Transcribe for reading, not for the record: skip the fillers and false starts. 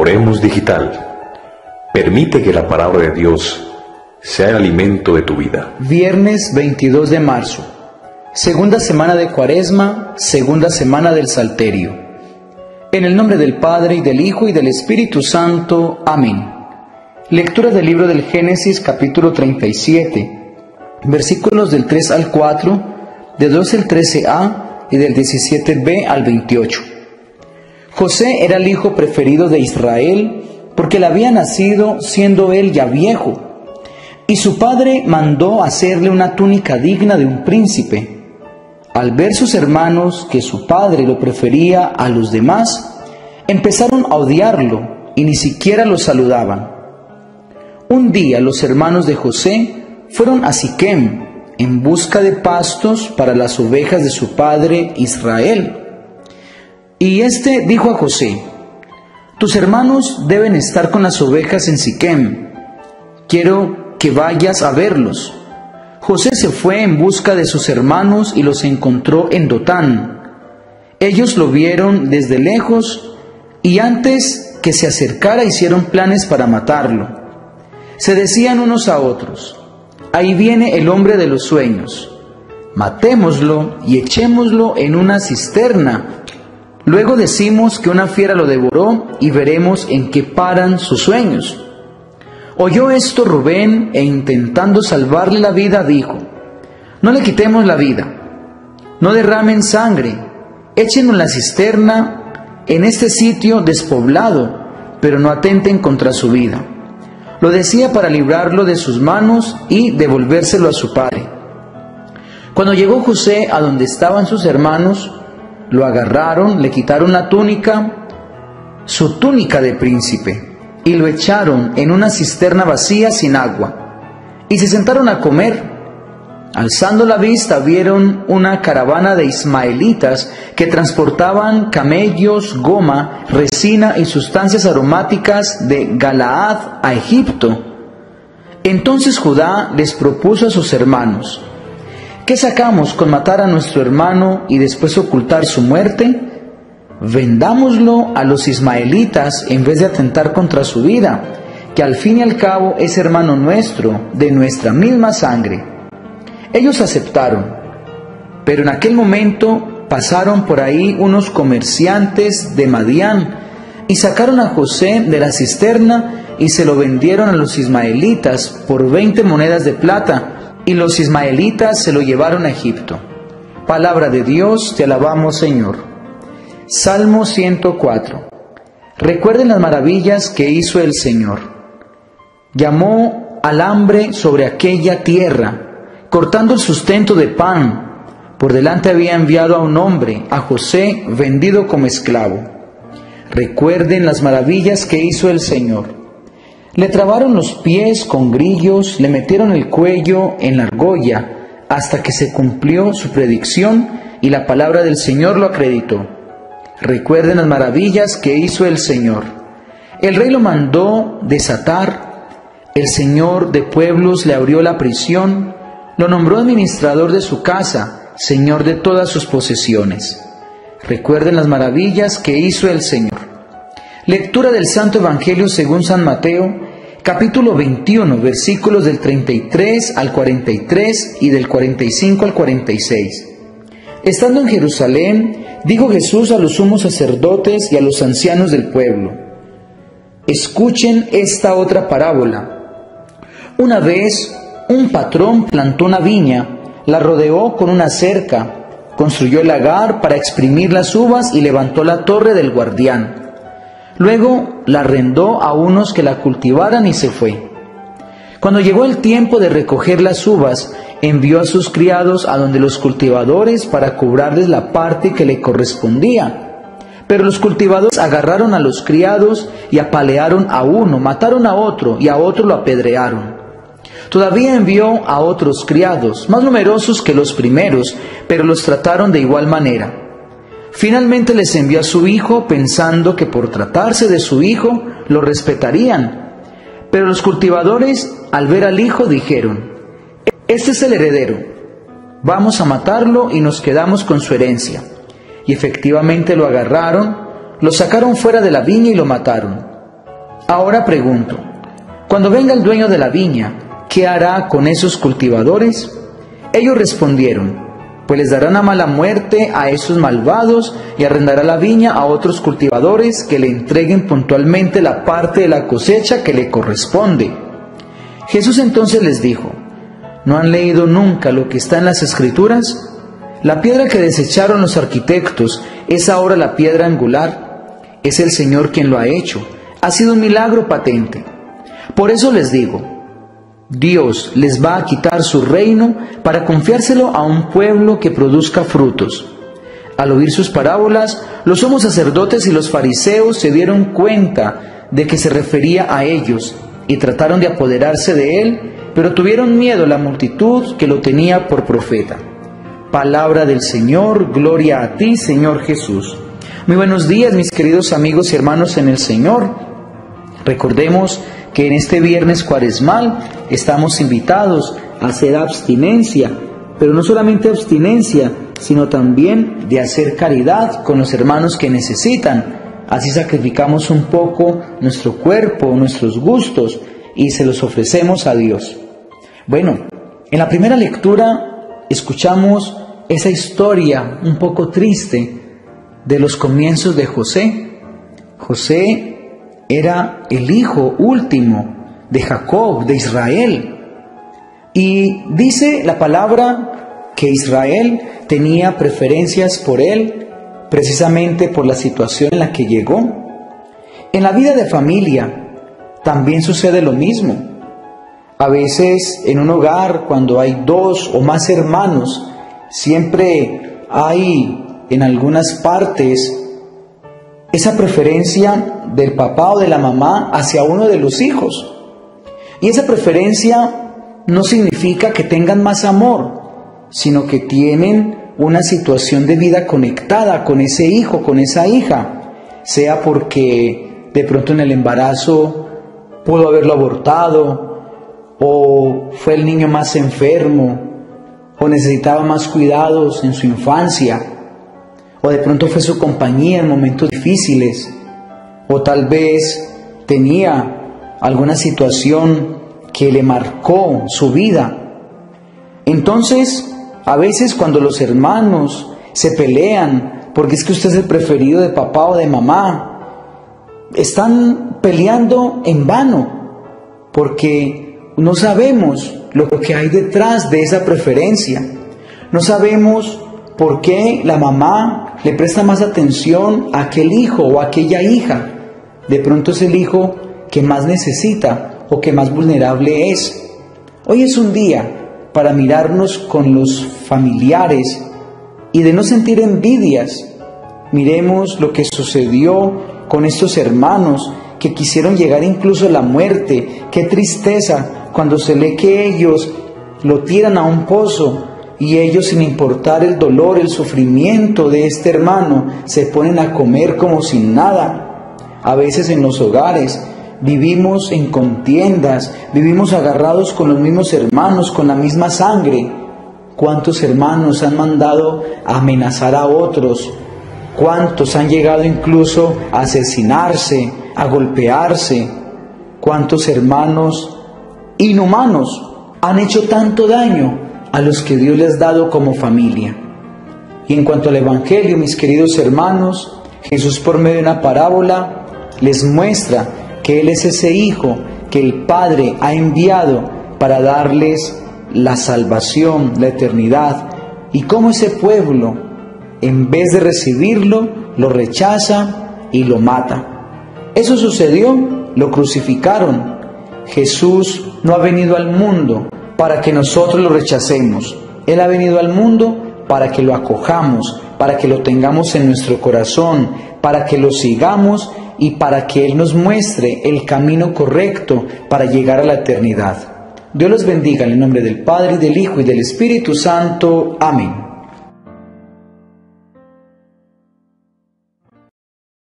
Oremos Digital. Permite que la palabra de Dios sea el alimento de tu vida. Viernes 22 de marzo. Segunda semana de Cuaresma, segunda semana del Salterio. En el nombre del Padre, y del Hijo, y del Espíritu Santo. Amén. Lectura del libro del Génesis, capítulo 37, versículos del 3 al 4, de 12 al 13a y del 17b al 28. José era el hijo preferido de Israel, porque le había nacido siendo él ya viejo, y su padre mandó hacerle una túnica digna de un príncipe. Al ver sus hermanos que su padre lo prefería a los demás, empezaron a odiarlo y ni siquiera lo saludaban. Un día los hermanos de José fueron a Siquem en busca de pastos para las ovejas de su padre Israel. Y éste dijo a José: «Tus hermanos deben estar con las ovejas en Siquem. Quiero que vayas a verlos». José se fue en busca de sus hermanos y los encontró en Dotán. Ellos lo vieron desde lejos y antes que se acercara hicieron planes para matarlo. Se decían unos a otros: «Ahí viene el hombre de los sueños. Matémoslo y echémoslo en una cisterna. Luego decimos que una fiera lo devoró y veremos en qué paran sus sueños». Oyó esto Rubén e intentando salvarle la vida dijo: «No le quitemos la vida, no derramen sangre, échenlo en la cisterna en este sitio despoblado, pero no atenten contra su vida». Lo decía para librarlo de sus manos y devolvérselo a su padre. Cuando llegó José a donde estaban sus hermanos, lo agarraron, le quitaron la túnica, su túnica de príncipe, y lo echaron en una cisterna vacía sin agua, y se sentaron a comer. Alzando la vista vieron una caravana de ismaelitas que transportaban camellos, goma, resina y sustancias aromáticas de Galaad a Egipto. Entonces Judá les propuso a sus hermanos: «¿Qué sacamos con matar a nuestro hermano y después ocultar su muerte? Vendámoslo a los ismaelitas en vez de atentar contra su vida, que al fin y al cabo es hermano nuestro, de nuestra misma sangre». Ellos aceptaron, pero en aquel momento pasaron por ahí unos comerciantes de Madián y sacaron a José de la cisterna y se lo vendieron a los ismaelitas por 20 monedas de plata, y los ismaelitas se lo llevaron a Egipto. Palabra de Dios, te alabamos, Señor. Salmo 104. Recuerden las maravillas que hizo el Señor. Llamó al hambre sobre aquella tierra, cortando el sustento de pan. Por delante había enviado a un hombre, a José, vendido como esclavo. Recuerden las maravillas que hizo el Señor. Le trabaron los pies con grillos, le metieron el cuello en la argolla, hasta que se cumplió su predicción y la palabra del Señor lo acreditó. Recuerden las maravillas que hizo el Señor. El rey lo mandó desatar, el Señor de pueblos le abrió la prisión, lo nombró administrador de su casa, Señor de todas sus posesiones. Recuerden las maravillas que hizo el Señor. Lectura del Santo Evangelio según San Mateo, capítulo 21, versículos del 33 al 43 y del 45 al 46. Estando en Jerusalén, dijo Jesús a los sumos sacerdotes y a los ancianos del pueblo: «Escuchen esta otra parábola. Una vez un patrón plantó una viña, la rodeó con una cerca, construyó el lagar para exprimir las uvas y levantó la torre del guardián. Luego la arrendó a unos que la cultivaran y se fue. Cuando llegó el tiempo de recoger las uvas, envió a sus criados a donde los cultivadores para cobrarles la parte que le correspondía. Pero los cultivadores agarraron a los criados y apalearon a uno, mataron a otro y a otro lo apedrearon. Todavía envió a otros criados, más numerosos que los primeros, pero los trataron de igual manera. Finalmente les envió a su hijo, pensando que por tratarse de su hijo lo respetarían. Pero los cultivadores, al ver al hijo, dijeron: «Este es el heredero, vamos a matarlo y nos quedamos con su herencia». Y efectivamente lo agarraron, lo sacaron fuera de la viña y lo mataron. Ahora pregunto, cuando venga el dueño de la viña, ¿qué hará con esos cultivadores? Ellos respondieron, pues les dará una mala muerte a esos malvados y arrendará la viña a otros cultivadores que le entreguen puntualmente la parte de la cosecha que le corresponde. Jesús entonces les dijo, ¿no han leído nunca lo que está en las Escrituras? La piedra que desecharon los arquitectos es ahora la piedra angular. Es el Señor quien lo ha hecho. Ha sido un milagro patente. Por eso les digo, Dios les va a quitar su reino para confiárselo a un pueblo que produzca frutos. Al oír sus parábolas, los sumos sacerdotes y los fariseos se dieron cuenta de que se refería a ellos y trataron de apoderarse de él, pero tuvieron miedo la multitud que lo tenía por profeta. Palabra del Señor, gloria a ti, Señor Jesús. Muy buenos días, mis queridos amigos y hermanos en el Señor. Recordemos que en este viernes cuaresmal estamos invitados a hacer abstinencia, pero no solamente abstinencia, sino también de hacer caridad con los hermanos que necesitan. Así sacrificamos un poco nuestro cuerpo, nuestros gustos, y se los ofrecemos a Dios. Bueno, en la primera lectura escuchamos esa historia un poco triste de los comienzos de José. José era el hijo último de Jacob, de Israel. Y dice la palabra que Israel tenía preferencias por él, precisamente por la situación en la que llegó. En la vida de familia también sucede lo mismo. A veces en un hogar, cuando hay dos o más hermanos, siempre hay en algunas partes esa preferencia del papá o de la mamá hacia uno de los hijos. Y esa preferencia no significa que tengan más amor, sino que tienen una situación de vida conectada con ese hijo, con esa hija, sea porque de pronto en el embarazo pudo haberlo abortado, o fue el niño más enfermo, o necesitaba más cuidados en su infancia, o de pronto fue su compañía en momentos difíciles, o tal vez tenía alguna situación que le marcó su vida. Entonces, a veces cuando los hermanos se pelean, porque es que usted es el preferido de papá o de mamá, están peleando en vano, porque no sabemos lo que hay detrás de esa preferencia. No sabemos por qué la mamá le presta más atención a aquel hijo o a aquella hija. De pronto es el hijo que más necesita o que más vulnerable es. Hoy es un día para mirarnos con los familiares y de no sentir envidias. Miremos lo que sucedió con estos hermanos que quisieron llegar incluso a la muerte. Qué tristeza cuando se lee que ellos lo tiran a un pozo y ellos, sin importar el dolor, el sufrimiento de este hermano, se ponen a comer como sin nada. A veces en los hogares vivimos en contiendas, vivimos agarrados con los mismos hermanos, con la misma sangre. ¿Cuántos hermanos han mandado a amenazar a otros? ¿Cuántos han llegado incluso a asesinarse, a golpearse? ¿Cuántos hermanos inhumanos han hecho tanto daño a los que Dios les ha dado como familia? Y en cuanto al Evangelio, mis queridos hermanos, Jesús por medio de una parábola les muestra que Él es ese Hijo que el Padre ha enviado para darles la salvación, la eternidad, y cómo ese pueblo, en vez de recibirlo, lo rechaza y lo mata. Eso sucedió, lo crucificaron. Jesús no ha venido al mundo para que nosotros lo rechacemos. Él ha venido al mundo para que lo acojamos, para que lo tengamos en nuestro corazón, para que lo sigamos y para que Él nos muestre el camino correcto para llegar a la eternidad. Dios los bendiga en el nombre del Padre, y del Hijo, y del Espíritu Santo. Amén.